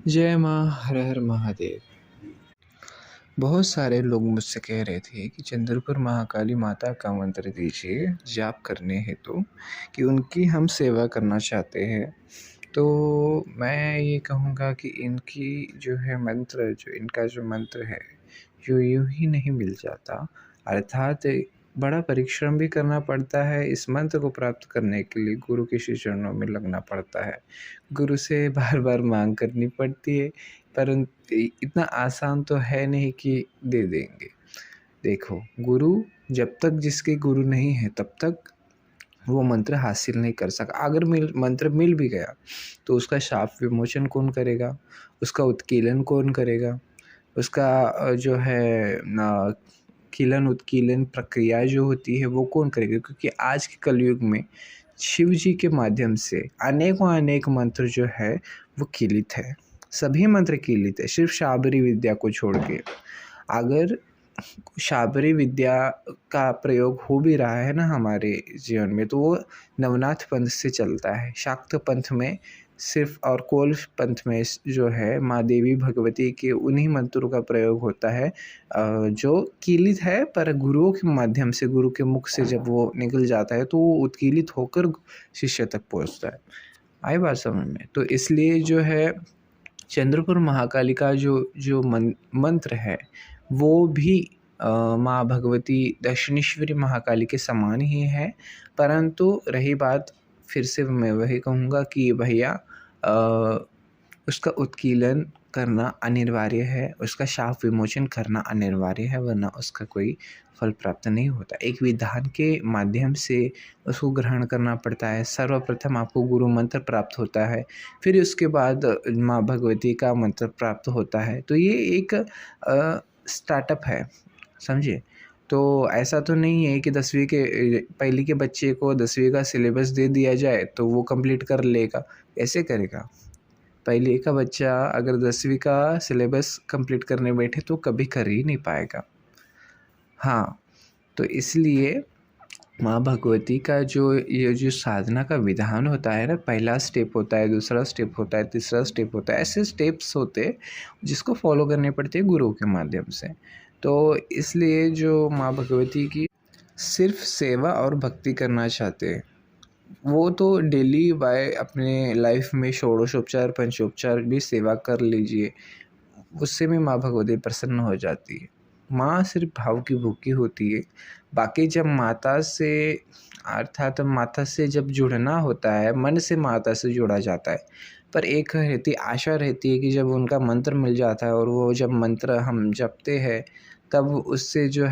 जय माँ, हर हर महादेव। बहुत सारे लोग मुझसे कह रहे थे कि चंद्रपुर महाकाली माता का मंत्र दीजिए जाप करने हेतु कि उनकी हम सेवा करना चाहते हैं। तो मैं ये कहूँगा कि इनकी जो है मंत्र जो इनका जो मंत्र है, जो यूँ ही नहीं मिल जाता। अर्थात बड़ा परिश्रम भी करना पड़ता है इस मंत्र को प्राप्त करने के लिए, गुरु के श्री चरणों में लगना पड़ता है। गुरु से बार-बार माँग करनी पड़ती है, परंतु इतना आसान तो है नहीं कि दे देंगे। देखो, गुरु जब तक जिसके गुरु नहीं है तब तक वो मंत्र हासिल नहीं कर सका। अगर मंत्र मिल भी गया तो उसका शाप विमोचन कौन करेगा? उसका उत्कीलन कौन करेगा? उसका जो है किलन उत्कीलन प्रक्रिया जो होती है वो कौन करेगा? क्योंकि आज के कलयुग में शिव जी के माध्यम से अनेकों-अनेक मंत्र जो है वो कीलित है। सभी मंत्र कीलित है, सिर्फ़ शाबरी विद्या को छोड़ के। अगर शाबरी विद्या का प्रयोग हो भी रहा है ना हमारे जीवन में, तो वो नवनाथ पंथ से चलता है। शाक्त पंथ में सिर्फ़ और कोल पंथ में जो है माँ देवी भगवती के उन्हीं मंत्रों का प्रयोग होता है जो कीलित है, पर गुरुओं के माध्यम से, गुरु के मुख से जब वो निकल जाता है तो वो उत्कीलित होकर शिष्य तक पहुँचता है। आई बात समझ में? तो इसलिए जो है चंद्रपुर महाकाली का जो जो मंत्र है वो भी माँ भगवती दक्षिणेश्वरी महाकाली के समान ही है। परंतु रही बात, फिर से मैं वही कहूँगा कि भैया उसका उत्कीलन करना अनिवार्य है, उसका शाप विमोचन करना अनिवार्य है, वरना उसका कोई फल प्राप्त नहीं होता। एक विधान के माध्यम से उसको ग्रहण करना पड़ता है। सर्वप्रथम आपको गुरु मंत्र प्राप्त होता है, फिर उसके बाद माँ भगवती का मंत्र प्राप्त होता है। तो ये एक स्टार्टअप है, समझे? तो ऐसा तो नहीं है कि 10वीं के पहली के बच्चे को 10वीं का सिलेबस दे दिया जाए तो वो कंप्लीट कर लेगा, कैसे करेगा? पहली का बच्चा अगर 10वीं का सिलेबस कंप्लीट करने बैठे तो कभी कर ही नहीं पाएगा। हाँ, तो इसलिए माँ भगवती का जो ये जो साधना का विधान होता है ना, पहला स्टेप होता है, दूसरा स्टेप होता है, तीसरा स्टेप होता है, ऐसे स्टेप्स होते हैं जिसको फॉलो करने पड़ते हैं गुरु के माध्यम से। तो इसलिए जो माँ भगवती की सिर्फ सेवा और भक्ति करना चाहते हैं, वो तो डेली बाय अपने लाइफ में षोडशोपचार पंचोपचार भी सेवा कर लीजिए, उससे भी माँ भगवती प्रसन्न हो जाती है। माँ सिर्फ भाव की भूखी होती है। बाकी जब माता से अर्थात माता से जब जुड़ना होता है, मन से माता से जुड़ा जाता है, पर एक रहती आशा रहती है कि जब उनका मंत्र मिल जाता है और वो जब मंत्र हम जपते हैं तब उससे जो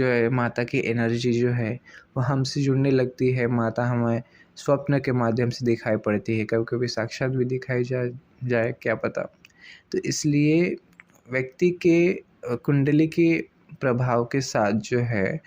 है माता की एनर्जी जो है वो हमसे जुड़ने लगती है। माता हमें स्वप्न के माध्यम से दिखाई पड़ती है, कभी-कभी साक्षात भी दिखाई जाए क्या पता। तो इसलिए व्यक्ति के कुंडली के प्रभाव के साथ जो है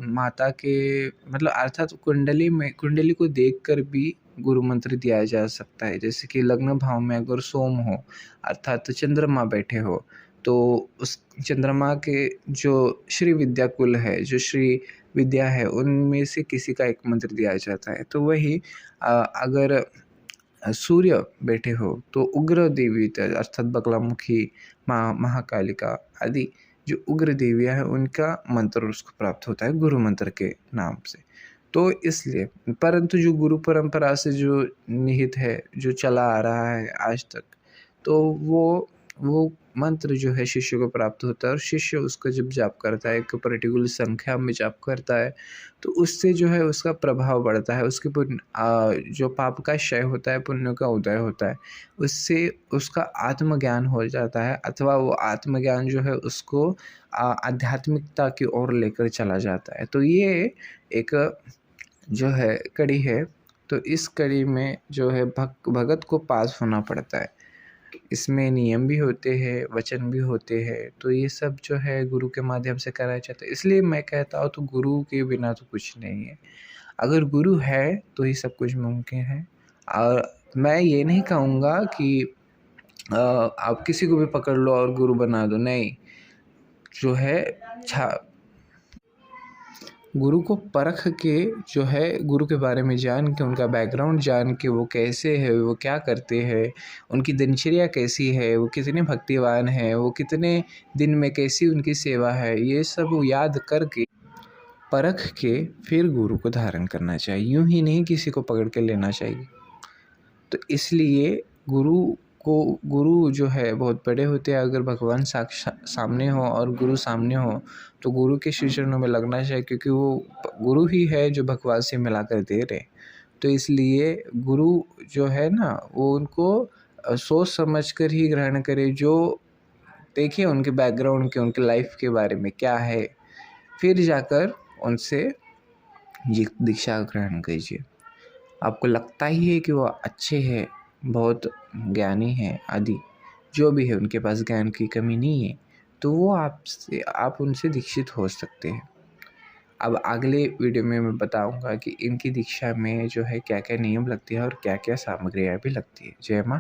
माता के मतलब अर्थात कुंडली को देखकर भी गुरु मंत्र दिया जा सकता है। जैसे कि लग्न भाव में अगर सोम हो अर्थात चंद्रमा बैठे हो, तो उस चंद्रमा के जो श्री विद्या कुल है, जो श्री विद्या है, उनमें से किसी का एक मंत्र दिया जाता है। तो वही अगर सूर्य बैठे हो तो उग्र देवी अर्थात बगलामुखी, माँ महाकालिका आदि जो उग्र देवियाँ हैं उनका मंत्र उसको प्राप्त होता है गुरु मंत्र के नाम से। तो इसलिए परंतु जो गुरु परंपरा से जो निहित है, जो चला आ रहा है आज तक, तो वो मंत्र जो है शिष्य को प्राप्त होता है और शिष्य उसको जब जाप करता है, एक पर्टिकुलर संख्या में जाप करता है, तो उससे जो है उसका प्रभाव बढ़ता है। उसके जो पाप का क्षय होता है, पुण्य का उदय होता है। उससे उसका आत्मज्ञान हो जाता है अथवा वो आत्मज्ञान जो है उसको आध्यात्मिकता की ओर लेकर चला जाता है। तो ये एक जो है कड़ी है, तो इस कड़ी में जो है भगत को पास होना पड़ता है। इसमें नियम भी होते हैं, वचन भी होते हैं, तो ये सब जो है गुरु के माध्यम से कराया जाता है। इसलिए मैं कहता हूँ तो गुरु के बिना तो कुछ नहीं है। अगर गुरु है तो ही सब कुछ मुमकिन है। और मैं ये नहीं कहूँगा कि आप किसी को भी पकड़ लो और गुरु बना दो, नहीं। जो है छा गुरु को परख के जो है गुरु के बारे में जान के, उनका बैकग्राउंड जान के, वो कैसे है, वो क्या करते हैं, उनकी दिनचर्या कैसी है, वो कितने भक्तिवान हैं, वो कितने दिन में कैसी उनकी सेवा है, ये सब याद करके परख के फिर गुरु को धारण करना चाहिए। यूं ही नहीं किसी को पकड़ के लेना चाहिए। तो इसलिए गुरु जो है बहुत बड़े होते हैं। अगर भगवान सामने हो और गुरु सामने हो तो गुरु के श्री चरणों में लगना चाहिए, क्योंकि वो गुरु ही है जो भगवान से मिला कर दे रहे। तो इसलिए गुरु जो है ना, वो उनको सोच समझ कर ही ग्रहण करे, जो देखे उनके बैकग्राउंड के, उनके लाइफ के बारे में क्या है, फिर जाकर उनसे ये दीक्षा ग्रहण कीजिए। आपको लगता ही है कि वो अच्छे हैं, बहुत ज्ञानी हैं आदि, जो भी है, उनके पास ज्ञान की कमी नहीं है, तो वो आप उनसे दीक्षित हो सकते हैं। अब अगले वीडियो में मैं बताऊंगा कि इनकी दीक्षा में जो है क्या क्या नियम लगती है और क्या क्या सामग्रियाँ भी लगती है। जय मां।